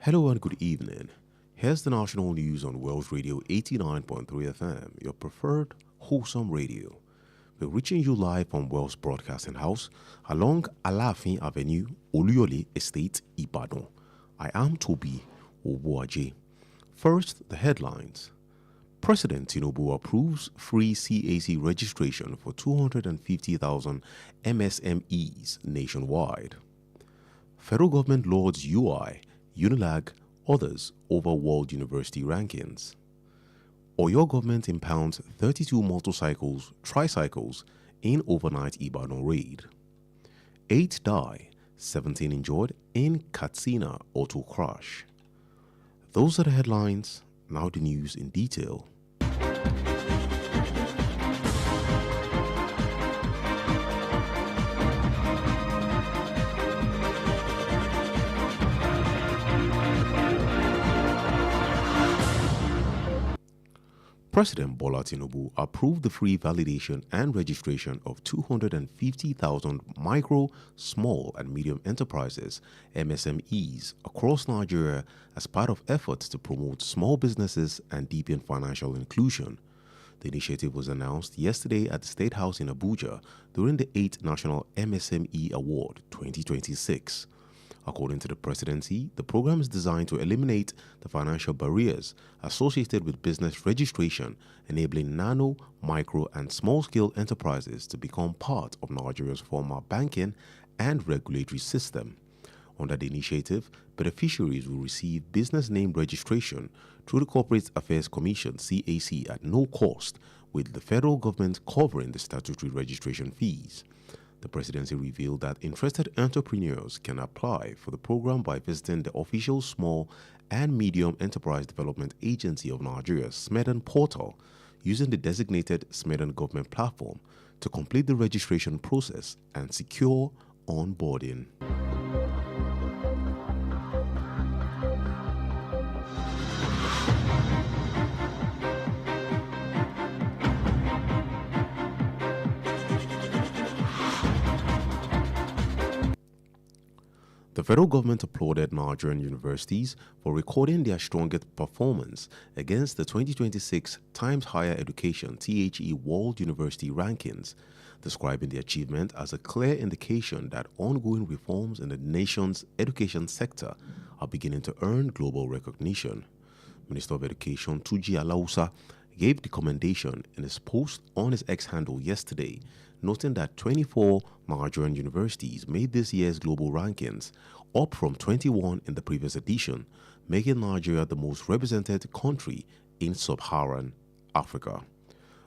Hello and good evening. Here's the national news on Wells Radio 89.3 FM, your preferred wholesome radio. We're reaching you live from Wells Broadcasting House along Alafin Avenue, Oloyede Estate, Ibadan. I am Tobi, Owoaje. First, the headlines. President Tinubu approves free CAC registration for 250,000 MSMEs nationwide. Federal government lauds UI, Unilag, others over world university rankings. Oyo government impounds 32 motorcycles, tricycles in overnight Ibadan raid. 8 die, 17 injured in Katsina auto crash. Those are the headlines, now the news in detail. President Bola Tinubu approved the free validation and registration of 250,000 micro, small and medium enterprises (MSMEs) across Nigeria as part of efforts to promote small businesses and deepen financial inclusion. The initiative was announced yesterday at the State House in Abuja during the 8th National MSME Award 2026. According to the presidency, the program is designed to eliminate the financial barriers associated with business registration, enabling nano, micro, and small-scale enterprises to become part of Nigeria's formal banking and regulatory system. Under the initiative, beneficiaries will receive business name registration through the Corporate Affairs Commission (CAC) at no cost, with the federal government covering the statutory registration fees. The presidency revealed that interested entrepreneurs can apply for the program by visiting the official Small and Medium Enterprise Development Agency of Nigeria's SMEDAN portal using the designated SMEDAN government platform to complete the registration process and secure onboarding. The federal government applauded Nigerian universities for recording their strongest performance against the 2026 Times Higher Education (THE) World University Rankings, describing the achievement as a clear indication that ongoing reforms in the nation's education sector are beginning to earn global recognition. Minister of Education Tuji Alausa gave the commendation in his post on his X handle yesterday, noting that 24 Nigerian universities made this year's global rankings, up from 21 in the previous edition, making Nigeria the most represented country in sub-Saharan Africa.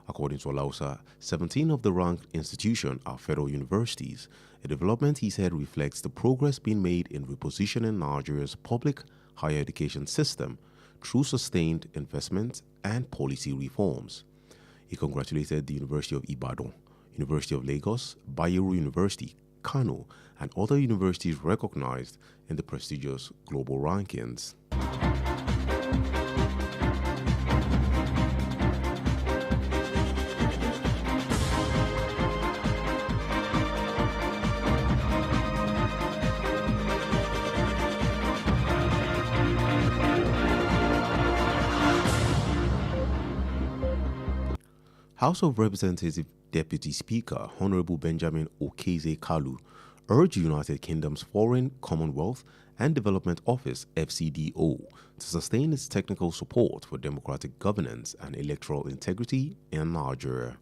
According to Alausa, 17 of the ranked institutions are federal universities, a development he said reflects the progress being made in repositioning Nigeria's public higher education system through sustained investment and policy reforms. He congratulated the University of Ibadan, University of Lagos, Bayero University, Kano, and other universities recognized in the prestigious global rankings. House of Representatives Deputy Speaker Honorable Benjamin Okeze Kalu urged United Kingdom's Foreign, Commonwealth and Development Office (FCDO) to sustain its technical support for democratic governance and electoral integrity in Nigeria.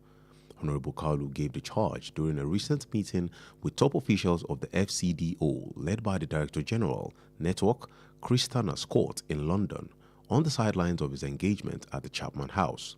Honorable Kalu gave the charge during a recent meeting with top officials of the FCDO led by the Director General, Network, Christiana Scott in London, on the sidelines of his engagement at the Chapman House.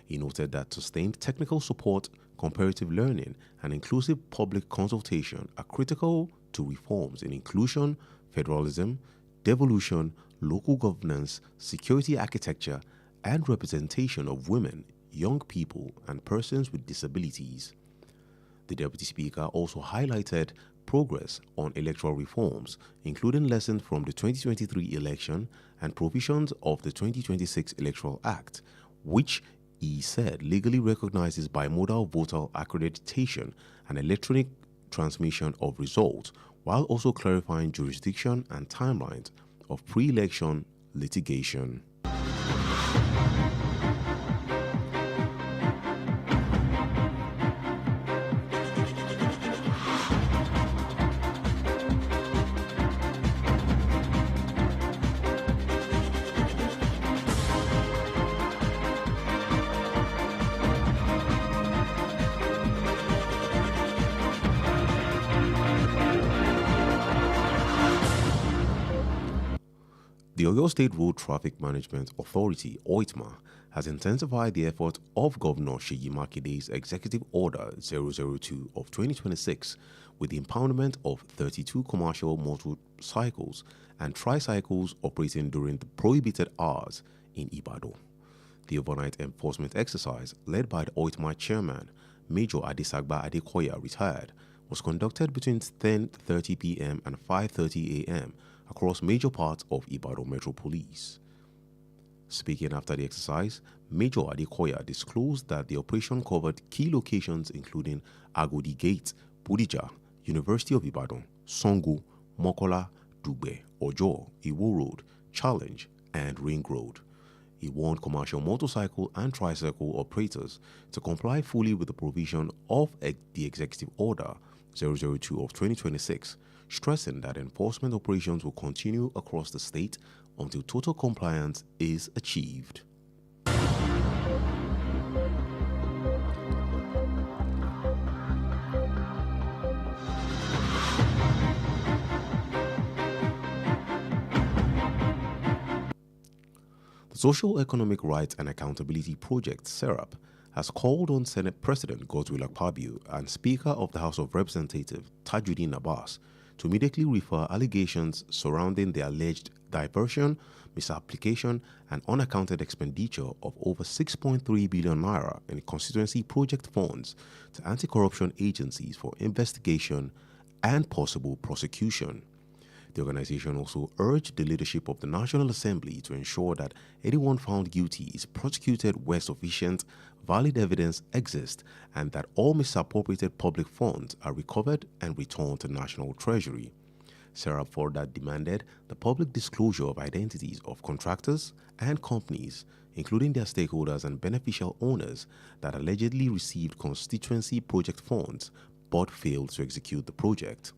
He noted that sustained technical support, comparative learning, and inclusive public consultation are critical to reforms in inclusion, federalism, devolution, local governance, security architecture, and representation of women, young people, and persons with disabilities. The Deputy Speaker also highlighted progress on electoral reforms, including lessons from the 2023 election and provisions of the 2026 Electoral Act, which he said legally recognizes bimodal voter accreditation and electronic transmission of results, while also clarifying jurisdiction and timelines of pre-election litigation. The Oyo State Road Traffic Management Authority, OITMA, has intensified the effort of Governor Seyi Makinde's Executive Order 002 of 2026 with the impoundment of 32 commercial motorcycles and tricycles operating during the prohibited hours in Ibadan. The overnight enforcement exercise, led by the OITMA chairman, Major Adesagba Adekoya, retired, was conducted between 10:30 p.m. and 5:30 a.m. across major parts of Ibadan Metro Police. Speaking after the exercise, Major Adekoya disclosed that the operation covered key locations including Agodi Gate, Bodija, University of Ibadan, Songo, Mokola, Dugbe, Ojo, Iwo Road, Challenge, and Ring Road. He warned commercial motorcycle and tricycle operators to comply fully with the provision of the Executive Order 002 of 2026, stressing that enforcement operations will continue across the state until total compliance is achieved. The Social Economic Rights and Accountability Project, SERAP, has called on Senate President Godswill Akpabio and Speaker of the House of Representatives Tajuddin Abbas to immediately refer allegations surrounding the alleged diversion, misapplication, and unaccounted expenditure of over 6.3 billion naira in constituency project funds to anti-corruption agencies for investigation and possible prosecution. The organization also urged the leadership of the National Assembly to ensure that anyone found guilty is prosecuted where sufficient, valid evidence exists and that all misappropriated public funds are recovered and returned to National Treasury. Sarah further demanded the public disclosure of identities of contractors and companies, including their stakeholders and beneficial owners, that allegedly received constituency project funds but failed to execute the project.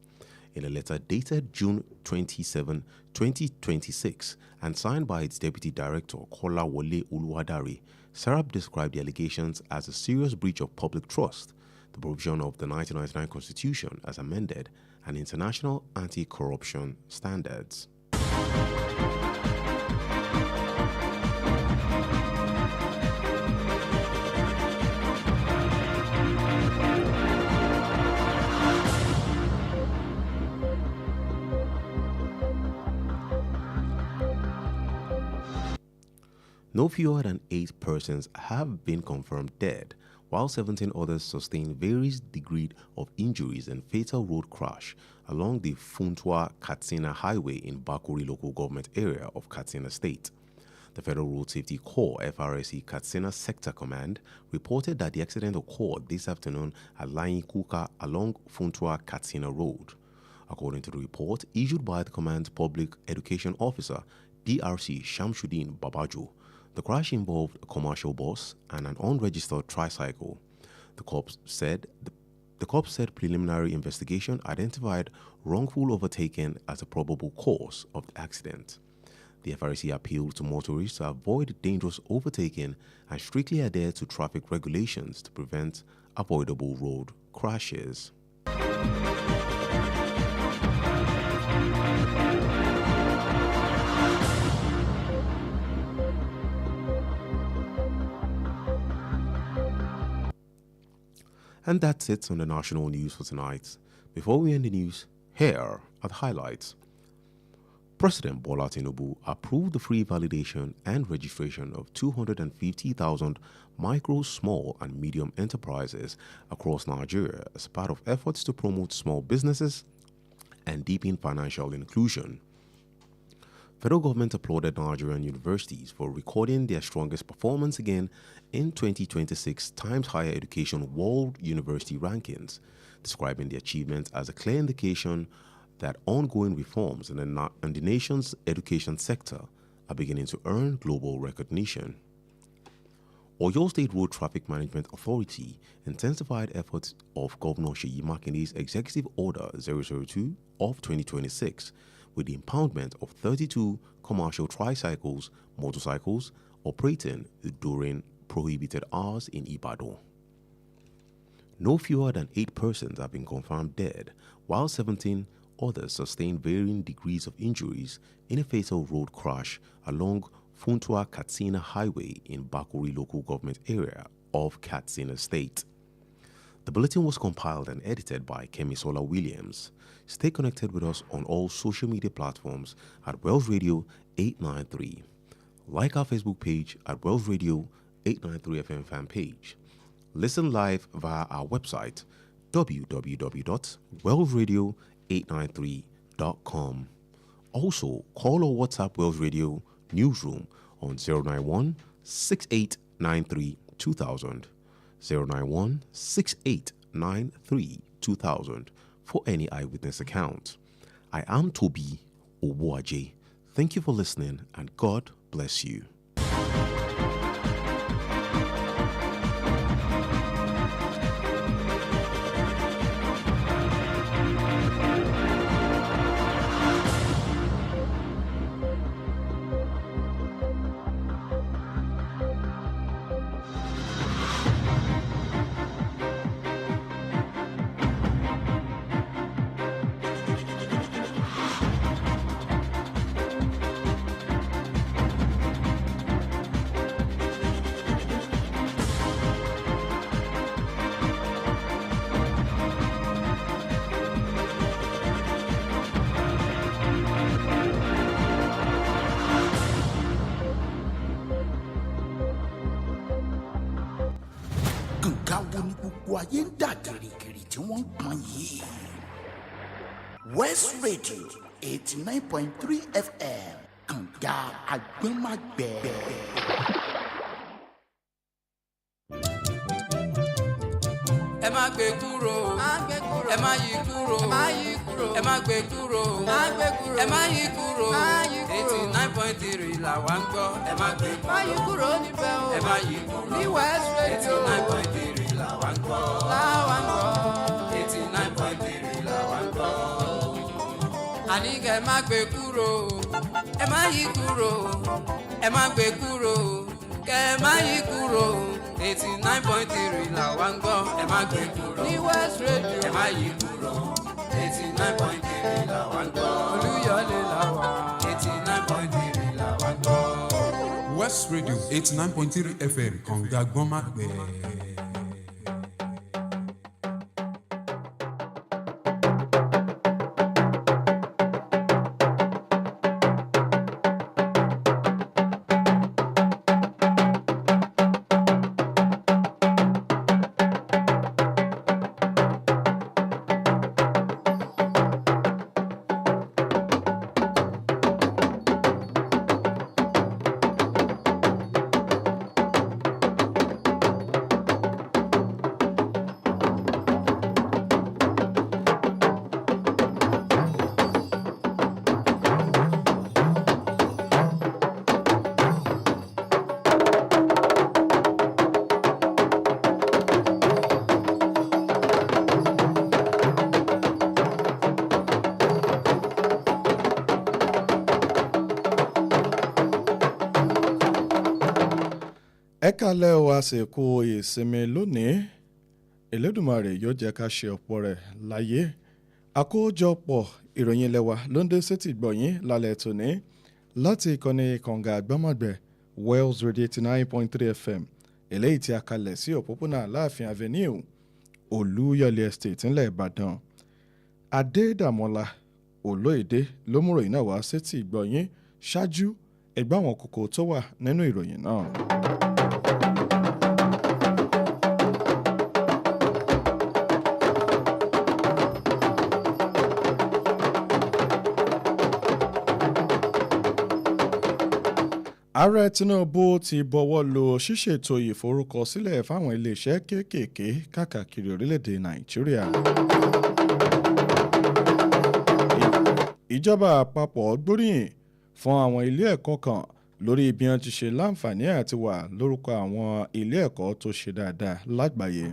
In a letter dated June 27, 2026, and signed by its Deputy Director, Kolawole Oluwadare, SERAP described the allegations as a serious breach of public trust, the provision of the 1999 Constitution as amended, and international anti-corruption standards. No fewer than 8 persons have been confirmed dead, while 17 others sustained various degrees of injuries in fatal road crash along the Funtua-Katsina Highway in Bakuri local government area of Katsina State. The Federal Road Safety Corps FRSC Katsina Sector Command reported that the accident occurred this afternoon at Layin Kuka along Funtua-Katsina Road. According to the report issued by the command's Public Education Officer, DRC Shamsuddin Babajo, the crash involved a commercial bus and an unregistered tricycle. The cops said preliminary investigation identified wrongful overtaking as a probable cause of the accident. The FRC appealed to motorists to avoid dangerous overtaking and strictly adhere to traffic regulations to prevent avoidable road crashes. And that's it on the national news for tonight. Before we end the news, here are the highlights. President Bola Tinubu approved the free validation and registration of 250,000 micro, small, and medium enterprises across Nigeria as part of efforts to promote small businesses and deepen financial inclusion. Federal government applauded Nigerian universities for recording their strongest performance again in 2026 Times Higher Education World University Rankings, describing the achievement as a clear indication that ongoing reforms in the nation's education sector are beginning to earn global recognition. Oyo State Road Traffic Management Authority intensified efforts of Governor Seyi Makinde's Executive Order 002 of 2026 with the impoundment of 32 commercial tricycles, motorcycles operating during prohibited hours in Ibadan. No fewer than 8 persons have been confirmed dead, while 17 others sustained varying degrees of injuries in a fatal road crash along Funtua-Katsina Highway in Bakuri local government area of Katsina State. The bulletin was compiled and edited by Kemisola Williams. Stay connected with us on all social media platforms at Wells Radio 893. Like our Facebook page at Wells Radio 893 FM fan page. Listen live via our website www.wellsradio893.com. Also, call or WhatsApp Wells Radio Newsroom on 091 6893 2000, 091 6893 2000 for any eyewitness account. I am Tobi Owoaje. Thank you for listening and God bless you. West Radio 89.3 FM Kànga Àgbẹ̀màgbẹ̀. Ẹ má gbé kúrò, ẹ má yí kúrò, ẹ má gbé kúrò, ẹ má yí kúrò, 89.3 là wá ń gbọ́. Ẹ má gbé kúrò, má yí kúrò níbẹ̀ o, ẹ má yí kúrò, ní West Radio 89.3 là wá ń gbọ́. 89.3 là wá ń gbọ́. Àní kẹ́ ẹ má gbé kúrò, ẹ má yí kúrò, ẹ má gbé kúrò, kẹ́ ẹ má yí kúrò. 89.3 là wá ń gbọ́. Ẹ má gbé kúrò ní West Radio, ẹ má yí kúrò. 89.3 là wá ń gbọ́. Olúyọ̀lé là wà. 89.3 là wá ń gbọ́. West Radio 89.3 FM Kànga Àgbẹ̀màgbẹ̀. ẹ kálẹ́ o, àsìkò ìsinmi lónìí. Elédùmarè yóò jẹ́ ká ṣe ọ̀pọ̀ rẹ̀ láyé. Àkójọpọ̀ ìròyìn ilé wa ló ń dé sétí gbọ̀yìn lálẹ́ tòní láti ìkànnì Kànga Àgbẹ̀màgbẹ̀ Wells Radio 89.3 FM eléyìí tí a kalẹ̀ sí òpópónà Láàfin Avenue Olúyọ̀lé Estate ńlẹ̀ Ìbàdàn. Adedamola Oloyede ló mú ìròyìn náà wá sétí gbọ̀yìn. Ṣáájú ẹgbẹ́ àwọn kókó tó wà nínú ìròyìn náà. Ààrẹ Tinubu ti bọwọ́ lu ṣíṣètò ìforúkọsílẹ̀ fáwọn iléeṣẹ́ kéékèèké káàkiri orílẹ̀-èdè Nàìjíríà. ìjọba àpapọ̀ gbóríyìn fún àwọn ilé ẹ̀kọ́ kan lórí bí wọ́n ti ṣe láǹfààní àti wà lórúkọ àwọn ilé ẹ̀kọ́ tó ṣe dáadáa lágbàáyé.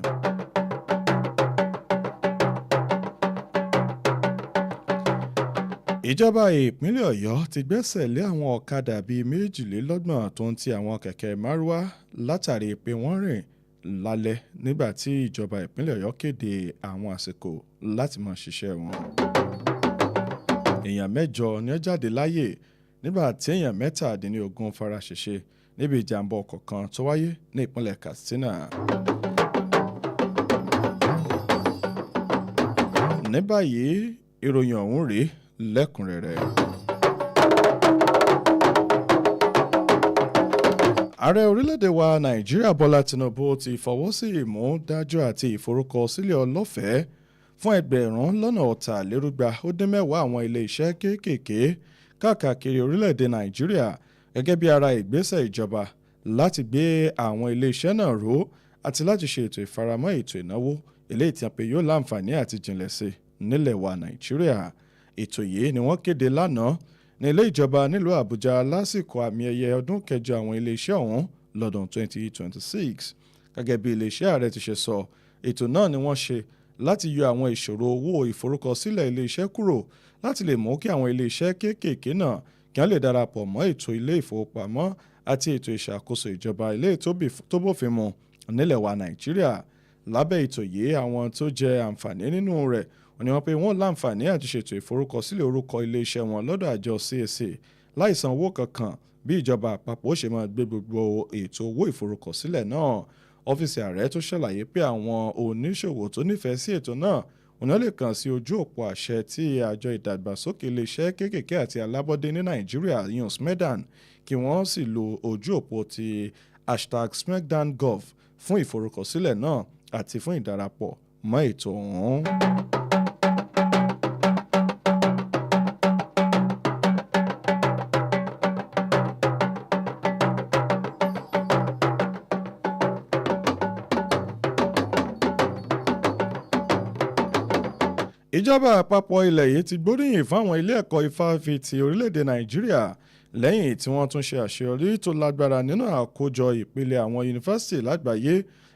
ìjọba ìpínlẹ̀ ọ̀yọ́ ti gbẹ́sẹ̀ lé àwọn ọ̀kadà bíi 22 tó ń ti àwọn kẹ̀kẹ́ márúwá látàrí pé wọ́n rìn lálẹ́ nígbà tí ìjọba ìpínlẹ̀ ọ̀yọ́ kéde àwọn àsìkò láti máa ṣiṣẹ́ wọn. èèyàn 8 ni ó jáde láyè nígbà tí èèyàn 17 fara ṣèṣe níbi ìjàmbá ọkọ̀ kan tó wáyé ní ìpínlẹ̀ Katsina. ní báyìí ìròyìn ọ̀hún rèé lẹ́kùnrẹ́rẹ́. ààrẹ orílẹ̀-èdè wa nàìjíríà bọ́lá tinubu ti fọwọ́ sí ìmúdájọ́ àti ìforúkọsílẹ̀ ọlọ́fẹ̀ẹ́ fún 1,450 àwọn ilé iṣẹ́ kéékèèké káàkiri orílẹ̀-èdè nàìjíríà gẹ́gẹ́ bí ara ìgbésẹ̀ ìjọba láti gbé àwọn ilé iṣẹ́ náà ró àti láti ṣe ètò ìfaramọ́ ètò ìnáwó eléyìí tí a pè yóò láǹfààní àti jìnlẹ̀ sí nílẹ̀ wa nàìjíríà. ètò yìí ni wọ́n kéde lánàá ní ilé ìjọba nílùú àbújá lásìkò àmì ẹ̀yẹ ọdún kẹjọ àwọn iléeṣẹ́ ọ̀hún lọ́dún 2026. gẹ́gẹ́ bí iléeṣẹ́ ààrẹ ti ṣe sọ, ètò náà ni wọ́n ṣe láti yọ àwọn ìṣòro owó ìforúkọsílẹ̀ iléeṣẹ́ kúrò láti lè mú kí àwọn iléeṣẹ́ kéékèèké náà kí wọ́n lè darapọ̀ mọ́ ètò ilé ìfowópamọ́ àti ètò ìṣàkóso ìjọba ilé tó bófin mu nílẹ̀ wa nàìjíríà. lábẹ́ ètò yìí àwọn tó jẹ àǹfààní nínú rẹ̀ ni wọ́n pé wọ́n láǹfààní àti ṣètò ìforúkọsílẹ̀ orúkọ iléeṣẹ́ wọn lọ́dọ̀ àjọ CAC láìsan owó kankan bí ìjọba àpapọ̀ ó ṣe máa gbé gbogbo ètò owó ìforúkọsílẹ̀ náà. ọ́fíìsì ààrẹ tó ṣàlàyé pé àwọn oníṣòwò tó nífẹ̀ẹ́ sí ètò náà wọ́n lè kàn sí ojú òpó àṣẹ tí àjọ ìdàgbàsókè iléeṣẹ́ kéékèèké àti alábọ́dé ní nàìjíríà yun smedan kí wọ́n sì lo ojú òpó ti #smedan.gov fún ìforúkọsílẹ̀ náà àti fún ìdarapọ̀ mọ́ ètò ọ̀hún. ìjọba àpapọ̀ ilẹ̀ yìí ti gbóríyìn fáwọn ilé ẹ̀kọ́ ifáfitì orílẹ̀-èdè nàìjíríà lẹ́yìn tí wọ́n tún ṣe àṣeyọrí tó lágbára nínú àkójọ ìpele àwọn yunifásitì lágbàáyé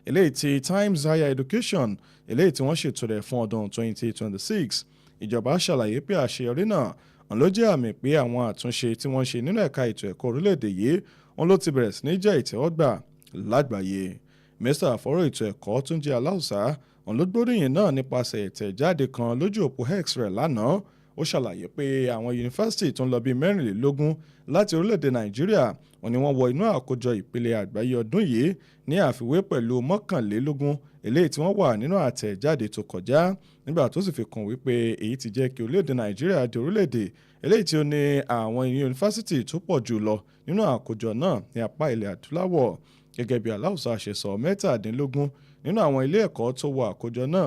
eléyìí ti Times Higher Education eléyìí tí wọ́n ṣètò rẹ̀ fún ọdún 2026. ìjọba ṣàlàyé pé àṣeyọrí náà ló jẹ́ àmì pé àwọn àtúnṣe tí wọ́n ṣe nínú ẹ̀ka ètò ẹ̀kọ́ orílẹ̀-èdè yìí ló ti bẹ̀rẹ̀ sí ní jẹ́ ìtẹ́wọ́gbà lágbàáyé. mínísítà fọ́rọ̀ ètò ẹ̀kọ́ Túnjí Aláùsá ló gbóríyìn náà nípasẹ̀ ìtẹ̀jáde kan lójú òpó X rẹ̀ lánàá. ó ṣàlàyé pé àwọn yunifásitì tó ń lọ bíi 24 láti orílẹ̀-èdè nàìjíríà ni wọ́n wọ inú àkójọ ìpele àgbáyé ọdún yìí ní àfiwé pẹ̀lú 21 eléyìí tí wọ́n wà nínú àtẹ̀jáde tó kọjá, nígbà tó sì fi kún wípé èyí ti jẹ́ kí orílẹ̀-èdè nàìjíríà di orílẹ̀-èdè eléyìí tí ó ní àwọn yunifásitì tó pọ̀ jù lọ nínú àkójọ náà ní apá ilẹ̀ adúláwọ̀. gẹ́gẹ́ bí Aláùsá ṣe sọ, 17 nínú àwọn ilé ẹ̀kọ́ tó wọ àkójọ náà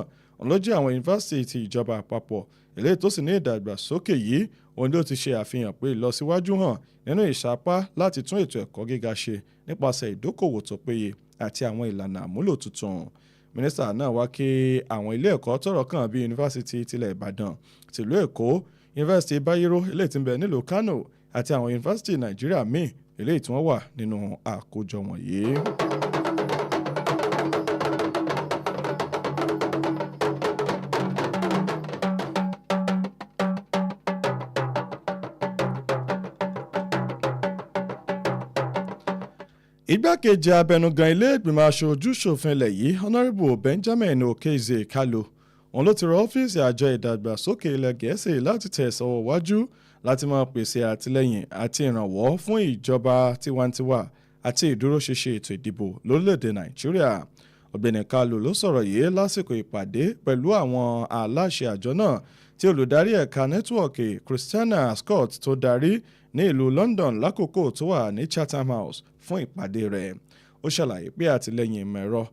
ló jẹ́ àwọn yunifásitì ti ìjọba àpapọ̀ eléyìí tó sì ní ìdàgbàsókè yìí òun ló ti ṣe àfihàn pé ìlọsíwájú hàn nínú ìsapá láti tún ètò ẹ̀kọ́ gíga ṣe nípasẹ̀ ìdókòwò tó péye àti àwọn ìlànà àmúlò tuntun. mínísítà náà wá kí àwọn ilé ẹ̀kọ́ tọ́rọ̀ kàn bíi yunifásitì tilẹ̀ Ìbàdàn, tìlú Èkó, yunifásitì Bayero eléyìí tí ń bẹ nílùú Kánò àti àwọn yunifásitì Nàìjíríà míì eléyìí tí wọ́n wà nínú àkójọ wọ̀nyí. igbákejì abẹnugan ilé ìgbìmọ̀ aṣojú-ṣòfin ilẹ̀ yìí honourable Benjamin Okezie Kalu òun ló ti rọ ọ́fíìsì àjọ ìdàgbàsókè ilẹ̀ Gẹ̀ẹ́sì láti tẹ̀sọ̀wọ̀ wájú láti máa pèsè àtìlẹ́yìn àti ìrànwọ́ fún ìjọba tiwantiwa àti ìdúróṣinṣin ètò ìdìbò lórílẹ̀‐èdè Nàìjíríà. ọ̀gbẹ́ni Kalu ló sọ̀rọ̀ yìí lásìkò ìpàdé pẹ̀lú àwọn aláṣẹ àjọ náà tí olùdarí ẹ̀ka nẹ́tíwọ̀kì Christiana Scott tó darí ní ìlú London lákòókò tó wà ní Chatham House fún ìpàdé rẹ̀. ó ṣàlàyé pé àtìlẹ́yìn ìmọ̀ ẹ̀rọ,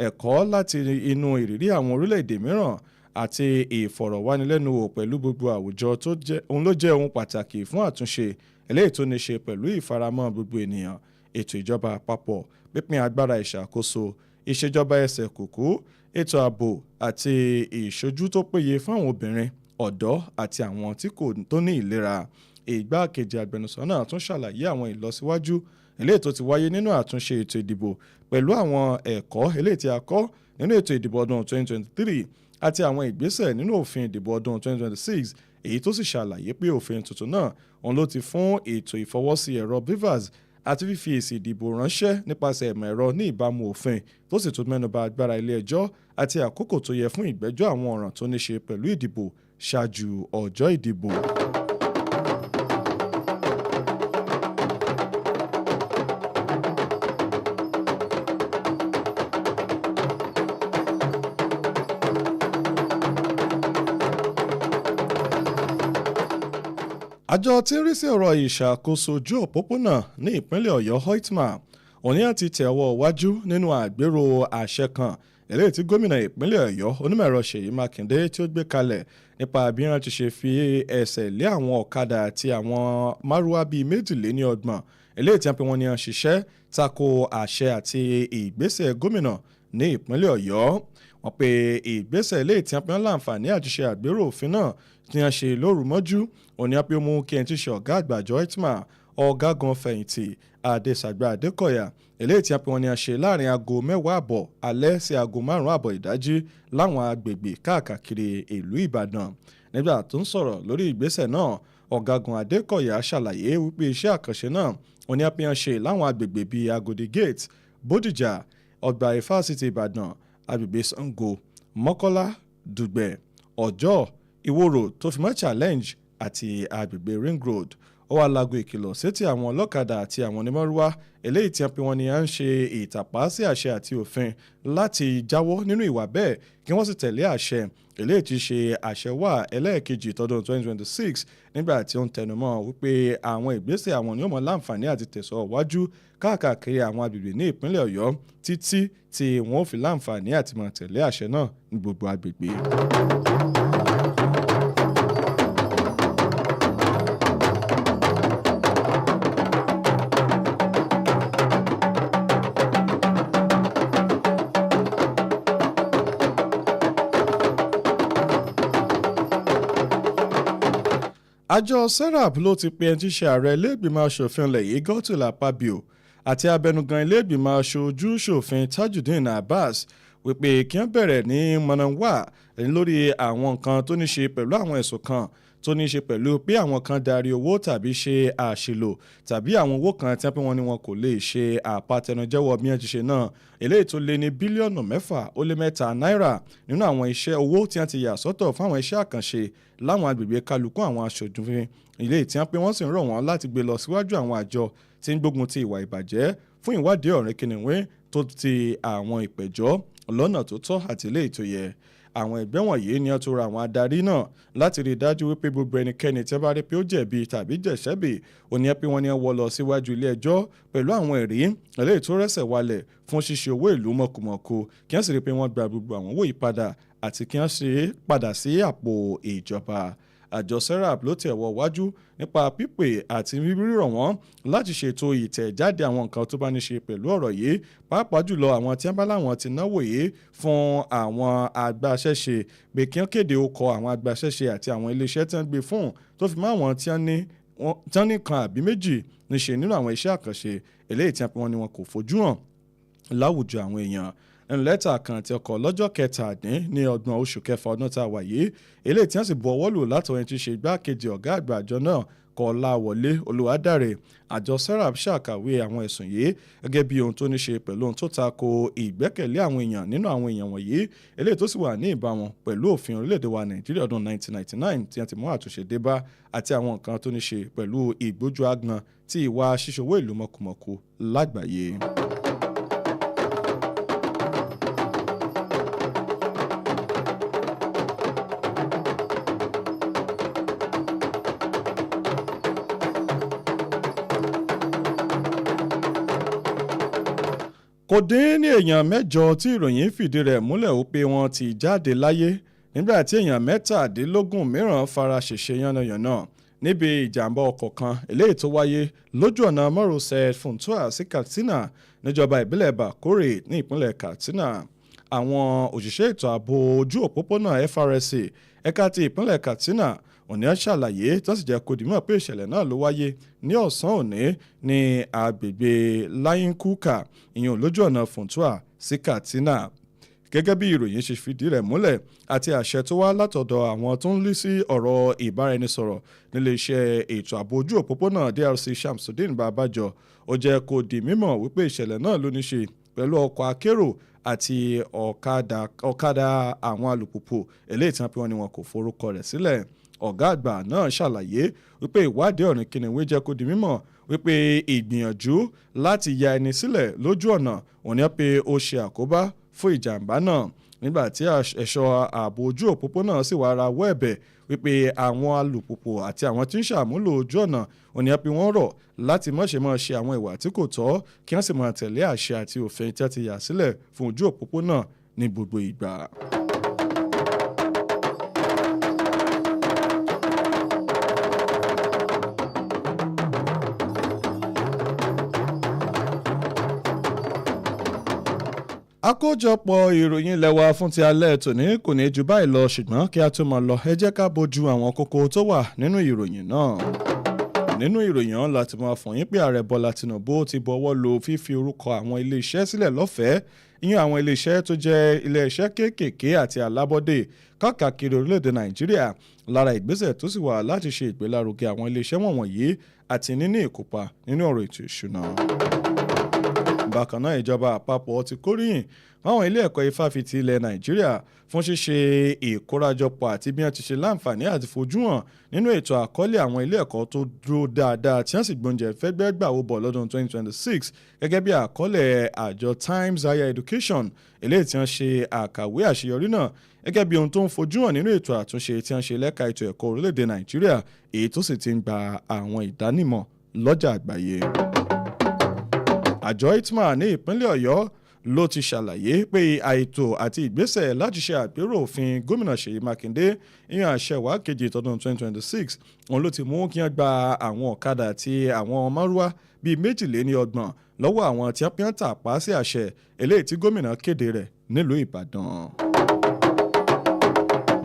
ẹ̀kọ́ láti inú ìrírí àwọn orílẹ̀-èdè mìíràn àti ìfọ̀rọ̀wánilẹ́nuwò pẹ̀lú gbogbo àwùjọ òun ló jẹ́ ohun pàtàkì fún àtúnṣe eléyìí tó ní ṣe pẹ̀lú ìfaramọ́ gbogbo ènìyàn, ètò ìjọba àpapọ̀, pípín agbára ìṣàkóso, ìṣèjọba ẹsẹ̀ kùkú, ètò ààbò àti ìṣojú tó péye fún àwọn obìnrin ọ̀dọ́ àti àwọn tí kò tó ní ìlera. Ìgbákejì agbẹnusọ náà tún ṣàlàyé àwọn ìlọsíwájú eléyìí tó ti wáyé nínú àtúnṣe ètò ìdìbò pẹ̀lú àwọn ẹ̀kọ́ eléyìí tí a kọ́ nínú ètò ìdìbò ọdún 2023 àti àwọn ìgbésẹ̀ nínú òfin ìdìbò ọdún 2026 èyí tó sì ṣàlàyé pé òfin tuntun náà òun ló ti fún ètò ìfọwọ́sí ẹ̀rọ BVAS àti fífi èsì ìdìbò ránṣẹ́ nípasẹ̀ ẹ̀mọ̀ ẹ̀rọ ní ìbámu òfin tó sì tún mẹ́nuba agbára ilé ẹjọ́ àti àkókò tó yẹ fún ìgbẹ́jọ́ àwọn ọ̀ràn tó ní ṣe pẹ̀lú ìdìbò ṣáájú ọjọ́ ìdìbò. Àjọ tí ń rí sí ọ̀rọ̀ ìṣàkóso ojú òpópónà ní ìpínlẹ̀ Ọ̀yọ́ Hoitma òní àti tẹ̀wọ́ wájú nínú àgbérò àṣẹ kan eléyìí tí gómìnà ìpínlẹ̀ Ọ̀yọ́ onímọ̀-ẹ̀rọ Ṣèyí Mákindé tí ó gbé kalẹ̀ nípa bí wọ́n ti ṣe fi ẹsẹ̀ lé àwọn ọ̀kadà àti àwọn márúwá bíi 22 eléyìí tí wọ́n pe wọ́n ní wọ́n ṣiṣẹ́ tako àṣẹ àti ìgbésẹ̀ gómìnà ní ìpínlẹ̀ Ọ̀yọ́. Wọ́n pe ìgbésẹ̀ eléyìí tí wọ́n pe wọ́n láǹfààní àti ṣe àgbérò òfin náà tí wọ́n ṣe lóru mọ́jú òní á pé ó mú kí ẹni tí ṣe ọ̀gá àgbà àjọ Hoitma ọ̀gágun fẹ̀yìntì Adésàgbà Adékọ̀yà eléyìí tí wọ́n pe wọ́n ní a ṣe láàrin aago 10:00 alẹ́ sí aago 5:00 ìdájí láwọn agbègbè káàkiri ìlú Ìbàdàn. Nígbà tó ń sọ̀rọ̀ lórí ìgbésẹ̀ náà ọ̀gágun Adékọ̀yà ṣàlàyé wípé iṣẹ́ àkànṣe náà òní á pé wọ́n ṣe láwọn agbègbè bíi Agodi Gate, Bódìjà, ọgbà Ifásitì Ìbàdàn, agbègbè Ṣàngó, Mọ́kọ́lá, Dùgbẹ̀, Ọ̀jọ́, Ìwòrò tó fi mọ́ Challenge àti agbègbè Ring Road. Ó wá lago ìkìlọ̀ sétí àwọn ọlọ́kadà àti àwọn onímọ̀rúwá eléyìí tí wọ́n pe wọ́n ní à ń ṣe ìtàpá sí àṣẹ àti òfin láti jáwọ́ nínú ìwà bẹ́ẹ̀ kí wọ́n sì tẹ̀lé àṣẹ eléyìí tí ṣe àṣẹ wà ẹlẹ́ẹ̀kejì tọdún 2026 nígbà tí ó ń tẹnumọ́ wípé àwọn ìgbésẹ̀ àwọn ni ó mọ láǹfààní àti tẹ̀sọ̀ wájú káàkiri àwọn agbègbè ní ìpínlẹ̀ Ọ̀yọ́ títí tí wọ́n ó fi láǹfààní àti máa tẹ̀lé àṣẹ náà ní gbogbo agbègbè. Àjọ serap ló ti pe ẹni tí ṣe ààrẹ ilé-ìgbìmọ̀ aṣòfin ilẹ̀ yìí Godswill Akpabio àti abẹnugan ilé-ìgbìmọ̀ aṣojú ṣòfin Tajudeen Abbas wípé kí wọ́n bẹ̀rẹ̀ ní mọ̀nàwá lórí àwọn nǹkan tó ní ṣe pẹ̀lú àwọn ẹ̀sùn kan tó ní ṣe pẹ̀lú pé àwọn kan darí owó tàbí ṣe àṣìlò tàbí àwọn owó kan tí wọ́n pé wọ́n ní wọn kò lè ṣe àpatẹnujẹ́wọ́ bí wọ́n ti ṣe náà eléyìí tó lé ní bílíọ̀nù 6.3 náírà nínú àwọn iṣẹ́ owó tí wọ́n ti yà sọ́tọ̀ fún àwọn iṣẹ́ àkànṣe láwọn agbègbè kálukú àwọn aṣòjúfin ilé tí wọ́n pé wọ́n sì ń rọ̀ wọ́n láti gbé lọ síwájú àwọn àjọ tí ń gbógun ti ìwà ìbàjẹ́ fún ìwádìí ọ̀rìn kìnìún tó ti àwọn ìpẹ̀jọ́ lọ́nà tó tọ́ àti eléyìí tó yẹ. Àwọn ẹgbẹ́ wọ̀nyí ni wọ́n tó ra àwọn adarí náà láti rí i dájú wípé gbogbo ẹnikẹ́ni tí wọ́n bá rí pé ó jẹ̀bi tàbí jẹ̀ṣẹ́bì ó ní pé wọ́n ní wọ́n lọ síwájú ilé ẹjọ́ pẹ̀lú àwọn ẹ̀rí eléyìí tó rẹ́sẹ̀ walẹ̀ fún ṣíṣe owó ìlú mọ̀kùmọ̀kù kí wọ́n sì rí i pé wọ́n gba gbogbo àwọn owó yìí padà àti kí wọ́n ṣe padà sí àpò ìjọba. Àjọ serap ló tẹ̀ wọ́ wájú nípa pípè àti rírọ̀ wọ́n láti ṣètò ìtẹ̀jáde àwọn nǹkan tó bá ní ṣe pẹ̀lú ọ̀rọ̀ yìí pàápàá jùlọ àwọn tí wọ́n bá láwọn ti náwó yìí fún àwọn agbaṣẹ́ṣe pé kí wọ́n kéde okọ̀ àwọn agbaṣẹ́ṣe àti àwọn iléeṣẹ́ tí wọ́n gbé fún tó fi mọ́ àwọn tí wọ́n ní kan àbí méjì níṣe nínú àwọn iṣẹ́ àkànṣe eléyìí tí wọ́n ní wọn kò fojú hàn láwùjọ àwọn èèyàn. Nínú lẹ́tà kan tí ọkọ̀ lọ́jọ́ 27 oṣù kẹfà ọdún tá a wà yìí eléyìí tí wọ́n sì bu ọwọ́ lù látọwọ́ ẹni tí ṣe igbákejì ọ̀gá àgbà àjọ náà Kọ́láwọlé Olúwadáre. Àjọ serap ṣàkàwé àwọn ẹ̀sùn yìí gẹ́gẹ́ bí ohun tó ní ṣe pẹ̀lú ohun tó tako ìgbẹ́kẹ̀lé àwọn èèyàn nínú àwọn èèyàn wọ̀nyí eléyìí tó sì wà ní ìbámu pẹ̀lú òfin orílẹ̀-èdè wa Nàìjíríà ọdún 1999 tí wọ́n ti mú àtúnṣe dé bá àti àwọn nǹkan tó ní ṣe pẹ̀lú ìgbójú agbọn tí ìwà ṣíṣòwò ìlú mọ̀kùmọ̀kù lágbàáyé. Kò dín ní èèyàn 8 tí ìròyìn fìdí rẹ̀ múlẹ̀ ó pé wọ́n ti jáde láyé nígbà tí èèyàn 17 mìíràn fara ṣèṣe yánnayànna níbi ìjàmbá ọkọ̀ kan eléyìí tó wáyé lójú ọ̀nà márosẹ̀ Funtua sí Katsina níjọba ìbílẹ̀ Bakore ní ìpínlẹ̀ Katsina. àwọn òṣìṣẹ́ ètò ààbò ojú òpópónà FRSC ẹ̀ka ti ìpínlẹ̀ Katsina òní ṣàlàyé tó sì jẹ́ kó di mọ̀ pé ìṣẹ̀lẹ̀ náà ló wáyé ní ọ̀sán òní ní agbègbè Layinkuka ìyẹn lójú ọ̀nà Funtua sí Katsina. Gẹ́gẹ́ bí ìròyìn ṣe fìdí rẹ̀ múlẹ̀ àti àṣẹ tó wá látọ̀dọ̀ àwọn tó ń lé sí ọ̀rọ̀ ìbáraẹnisọ̀rọ̀ nílé iṣẹ́ ètò ààbò ojú òpópónà DRC Shamsuddin Babajo ó jẹ́ kó di mímọ̀ wípé ìṣẹ̀lẹ̀ náà ló ní ṣe pẹ̀lú ọkọ̀ akérò àti ọ̀kadà àwọn alùpùpù eléyìí tí wọ́n pe wọn ni wọn kò forúkọ rẹ̀ sílẹ̀. Ọ̀gá àgbà náà ṣàlàyé wípé ìwádìí ọ̀rìn kìnìún jẹ́ kó di mímọ̀ wípé ìgbìyànjú láti ya ẹni sílẹ̀ lójú ọ̀nà òní pé ó ṣe àkóbá fún ìjàmbá náà nígbà tí ẹ̀ṣọ́ ààbò ojú òpópónà sì wá rawọ́ ẹ̀bẹ̀ wípé àwọn alùpùpù àti àwọn tí ń ṣàmúlò ojú ọ̀nà òní pé wọ́n rọ̀ láti má ṣe máa ṣe àwọn ìwà tí kò tọ́ kí wọ́n sì máa tẹ̀lé àṣẹ àti òfin tí wọ́n ti yà sílẹ̀ fún ojú òpópónà ní gbogbo ìgbà. àkójọpọ̀ ìròyìn ilé wa fún ti alẹ́ tòní kò ní ju báyìí lọ ṣùgbọ́n kí a tó máa lọ ẹ jẹ́ ká bójú àwọn kókó tó wà nínú ìròyìn náà. Nínú ìròyìn ọ̀hún láti máa fún yín pé ààrẹ Bọ́lá Tinubu ti bọwọ́ lu fífi orúkọ àwọn iléeṣẹ́ sílẹ̀ lọ́fẹ̀ẹ́ ìyẹn àwọn iléeṣẹ́ tó jẹ́ iléeṣẹ́ kéékèèké àti alábọ́dé káàkiri orílẹ̀-èdè Nàìjíríà lára ìgbésẹ̀ tó sì wà láti ṣe ìgbélárugẹ àwọn iléeṣẹ́ wọ̀nyí àti níní ìkópa nínú ọ̀rọ̀ ètò ìṣúná. Bákan náà ìjọba àpapọ̀ ti kóríyìn fáwọn ilé ẹ̀kọ́ ifáfitì ilẹ̀ Nàìjíríà fún ṣíṣe ìkórajọpọ̀ àti bí wọ́n ti ṣe láǹfààní àti fojú hàn nínú ètò àkọọ́lẹ̀ àwọn ilé ẹ̀kọ́ tó dúró dáadáa tí wọ́n sì gbóúnjẹ fẹ́gbẹ́ gbàwó bọ̀ lọ́dún 2026 gẹ́gẹ́ bí àkọọ́lẹ̀ àjọ Times Higher Education eléyìí tí wọ́n ṣe àkàwé àṣeyọrí náà gẹ́gẹ́ bí ohun tó ń fojú hàn nínú ètò àtúnṣe tí wọ́n ṣe lẹ́ka ètò ẹ̀kọ́ orílẹ̀-èdè Nàìjíríà èyí tó sì ti ń gba àwọn ìdánimọ̀ lọ́jà àgbáyé. Àjọ ITMA ní ìpínlẹ̀ Ọ̀yọ́ ló ti ṣàlàyé pé àìtò àti ìgbésẹ̀ láti ṣe àpérò òfin gómìnà Ṣèyí Mákindé ìyẹn àṣẹwàá kejì tọdún 2026 òun ló ti mú kí wọ́n gba àwọn ọ̀kadà àti àwọn márúwá bíi 22 lọ́wọ́ àwọn tí wọ́n tàpá sí àṣẹ eléyìí tí gómìnà kéde rẹ̀ nílùú Ìbàdàn.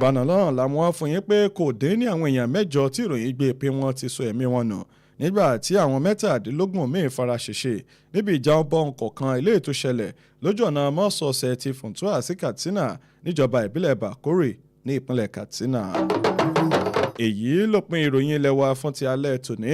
Báná lọ́rùn làwọn fún yín pé kò dín ní àwọn èèyàn 8 tí ìròyìn gbé pé wọ́n ti sọ ẹ̀mí wọn nù nígbà tí àwọn 17 míì fara ṣèṣe níbi ìjà ọbọ̀ kọ̀ọ̀kan ilé ètò ṣẹlẹ̀ lójú ọ̀nà mọ́sọ̀ọ̀sẹ̀ ti Funtua sí Katsina níjọba ìbílẹ̀ Bakore ní ìpínlẹ̀ Katsina. Èyí ló pin ìròyìn ilé wa fún ti alẹ́ tòní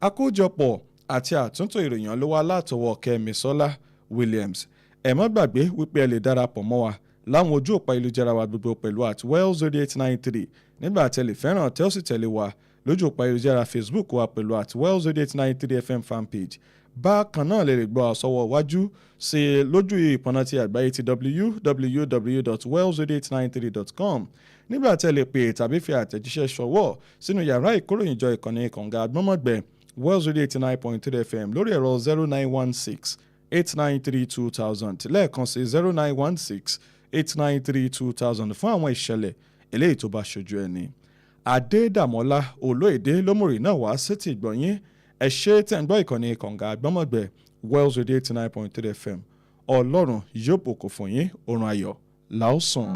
àkójọpọ̀ àti àtúntò ìròyìn ló wá látọwọ́ Kẹ́misọ́lá Williams. Ẹ má gbàgbé wípé ẹ lè darapọ̀ mọ́ wa láwọn ojú òpó ìlújára wa gbogbo pẹ̀lú @wells0893 nígbà tẹ́ lè fẹ́ràn tẹ́ ó sì tẹ̀lé wa lójú òpó ayélujára Facebook wa pẹ̀lú @wells0893fm fanpage. Bákan náà lè gbọ́ àsọwọ́ wájú sí lójú ìpọ̀nà ti àgbáyé ti www.wells0893.com nígbà tẹ́ lè pè tàbí fi àtẹ̀jíṣẹ́ ṣọwọ́ sínú yàrá ìkóròyìnjọ ìkànnì kànga àgbọ́mọ̀gbẹ́ Wells 89.3 FM lórí ẹ̀rọ 0916-893-2000 lẹ́ẹ̀kan sí 0916-893-2000 fún àwọn ìṣẹ̀lẹ̀ eléyìí tó bá ṣojú ẹni. Adedamola Oloyede lómùrì náà wá sétí ìgbọ̀nyín ẹ ṣé tẹ̀ ń gbọ́ ìkànnì kànga àgbọ́mọ̀gbẹ́ Wells 89.3 FM Ọlọ́run yóò bùkún fún yín oorun ayọ̀ làásùn.